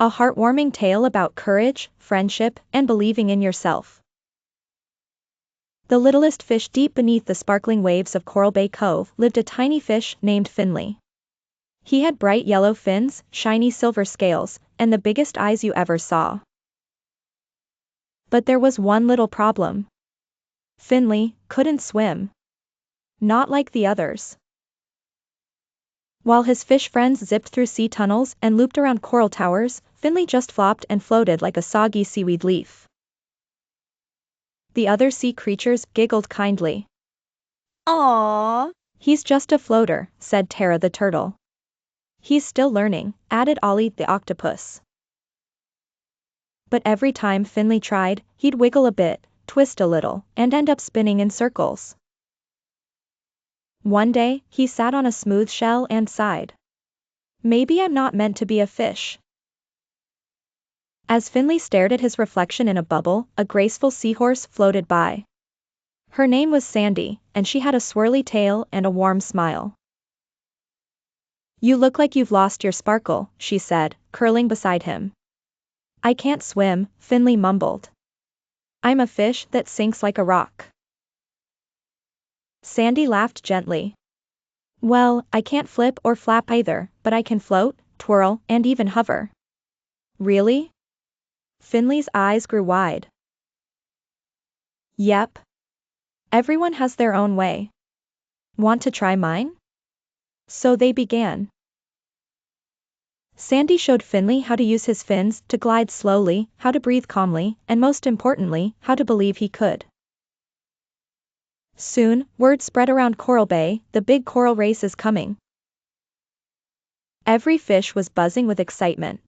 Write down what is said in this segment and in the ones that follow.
A heartwarming tale about courage, friendship, and believing in yourself. The littlest fish deep beneath the sparkling waves of Coralbay Cove lived a tiny fish named Finnley. He had bright yellow fins, shiny silver scales, and the biggest eyes you ever saw. But there was one little problem. Finnley couldn't swim. Not like the others. While his fish friends zipped through sea tunnels and looped around coral towers, Finnley just flopped and floated like a soggy seaweed leaf. The other sea creatures giggled kindly. Aww. He's just a floater, said Tara the turtle. He's still learning, added Ollie the octopus. But every time Finnley tried, he'd wiggle a bit, twist a little, and end up spinning in circles. One day, he sat on a smooth shell and sighed. Maybe I'm not meant to be a fish. As Finnley stared at his reflection in a bubble, a graceful seahorse floated by. Her name was Sandy, and she had a swirly tail and a warm smile. You look like you've lost your sparkle, she said, curling beside him. I can't swim, Finnley mumbled. I'm a fish that sinks like a rock. Sandy laughed gently. Well, I can't flip or flap either, but I can float, twirl, and even hover. Really? Finnley's eyes grew wide. Yep. Everyone has their own way. Want to try mine? So they began. Sandy showed Finnley how to use his fins to glide slowly, how to breathe calmly, and most importantly, how to believe he could. Soon, word spread around Coralbay, the big coral race is coming. Every fish was buzzing with excitement.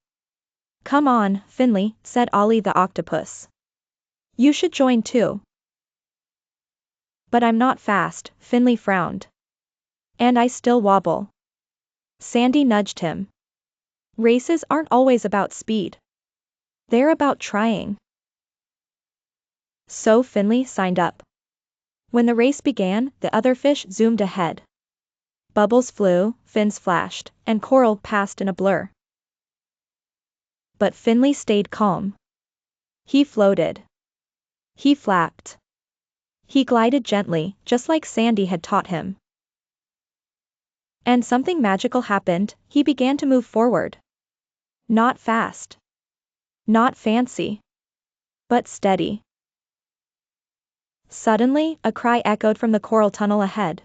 Come on, Finnley, said Ollie the octopus. You should join too. But I'm not fast, Finnley frowned. And I still wobble. Sandy nudged him. Races aren't always about speed. They're about trying. So Finnley signed up. When the race began, the other fish zoomed ahead. Bubbles flew, fins flashed, and coral passed in a blur. But Finnley stayed calm. He floated. He flapped. He glided gently, just like Sandy had taught him. And something magical happened, he began to move forward. Not fast. Not fancy. But steady. Suddenly, a cry echoed from the coral tunnel ahead.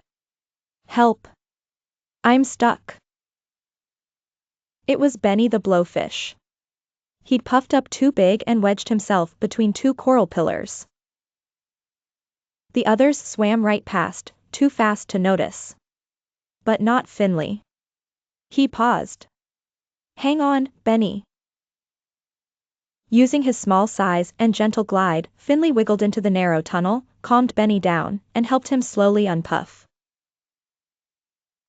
Help! I'm stuck. It was Benny the blowfish. He'd puffed up too big and wedged himself between two coral pillars. The others swam right past, too fast to notice. But not Finnley. He paused. Hang on, Benny. Using his small size and gentle glide, Finnley wiggled into the narrow tunnel, calmed Benny down, and helped him slowly unpuff.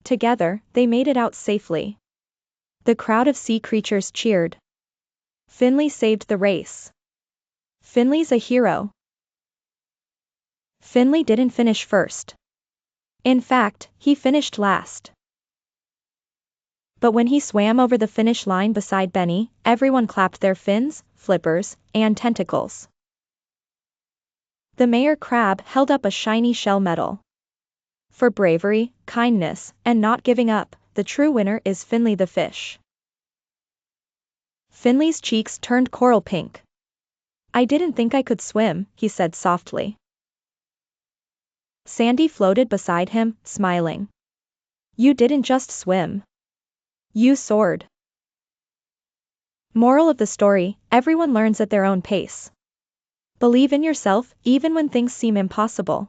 Together, they made it out safely. The crowd of sea creatures cheered. Finnley saved the race. Finnley's a hero. Finnley didn't finish first. In fact, he finished last. But when he swam over the finish line beside Benny, everyone clapped their fins, flippers, and tentacles. The mayor crab held up a shiny shell medal. For bravery, kindness, and not giving up, the true winner is Finnley the fish. Finnley's cheeks turned coral pink. I didn't think I could swim, he said softly. Sandy floated beside him, smiling. You didn't just swim. You soared. Moral of the story, everyone learns at their own pace. Believe in yourself, even when things seem impossible.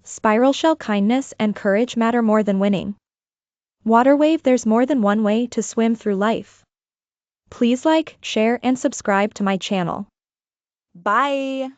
Spiral shell kindness and courage matter more than winning. Water wave, there's more than one way to swim through life. Please like, share, and subscribe to my channel. Bye.